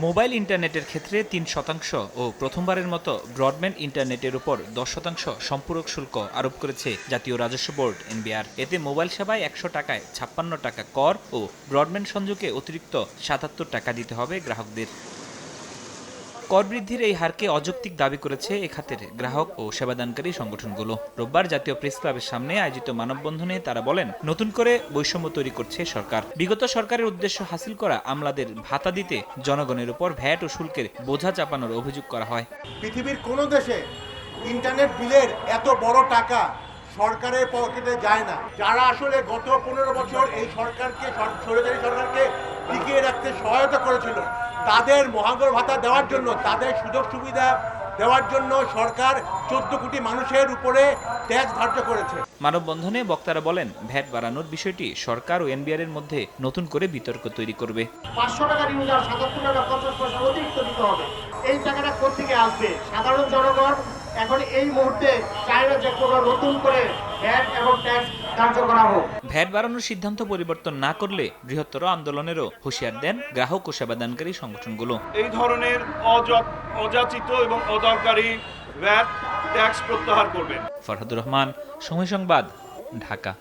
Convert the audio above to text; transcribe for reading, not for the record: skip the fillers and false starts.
Mobile ইন্টারনেটের ক্ষেত্রে ৩% ও প্রথমবারের মতো ব্রডব্যান্ড ইন্টারনেটের উপর ১০% সম্পূরক শুল্ক আরোপ করেছে জাতীয় রাজস্ব বোর্ড এনবিআর। এতে মোবাইল সেবায় ১০০ টাকায় ৫৬ টাকা কর ও ব্রডব্যান্ড সংযোগে অতিরিক্ত ৭৭ টাকা দিতে হবে গ্রাহকদের। কর বৃদ্ধির এই হারকে অযৌক্তিক দাবি করেছে এ খাতের গ্রাহক ও সেবাদানকারী সংগঠনগুলো। রোববার জাতীয় প্রেস ক্লাবের সামনে আয়োজিত মানববন্ধনে তারা বলেন, নতুন করে বৈষম্য তৈরি করছে সরকার। বিগত সরকারের উদ্দেশ্য হাসিল করা আমলাদের ভাতা দিতে জনগণের উপর ভ্যাট ও শুল্কের বোঝা চাপানোর অভিযোগ করা হয়। পৃথিবীর কোনো দেশে ইন্টারনেট বিলের এত বড় টাকা সরকারের পকেটে যায় না। যারা আসলে গত ১৫ বছর এই সরকারকে, স্বৈরাচারী সরকারকে টিকিয়ে রাখতে সহায়তা করেছিল, তাদের মহার্ঘ ভাতা দেওয়ার জন্য, তাদের সুযোগ সুবিধা দেওয়ার জন্য সরকার ১৪ কোটি মানুষের উপরে ট্যাক্স ধার্য করেছে। মানববন্ধনে বক্তারা বলেন, ভ্যাট বাড়ানোর বিষয়টি সরকার ও এনবিআর এর মধ্যে নতুন করে বিতর্ক তৈরি করবে। ৫০০ টাকার ইউজার ৭৭ টাকা ৫০ পয়সা অতিরিক্ত দিতে হবে। এই টাকাটা কোত্থেকে আসবে? সাধারণ জনগণ এখন এই মুহূর্তে চায় না যে কোনো নতুন করে ভ্যাট এবং ট্যাক্স ধার্য করা হোক। ভ্যাট বাড়ানোর সিদ্ধান্ত পরিবর্তন না করলে বৃহত্তর আন্দোলনেরও হুঁশিয়ার দেন গ্রাহক ও সেবাদানকারী সংগঠনগুলো। এই ধরনের অযাচিত এবং অদরকারি ভ্যাট ট্যাক্স প্রত্যাহার করবেন। ফরহাদুর রহমান, সময় সংবাদ, ঢাকা।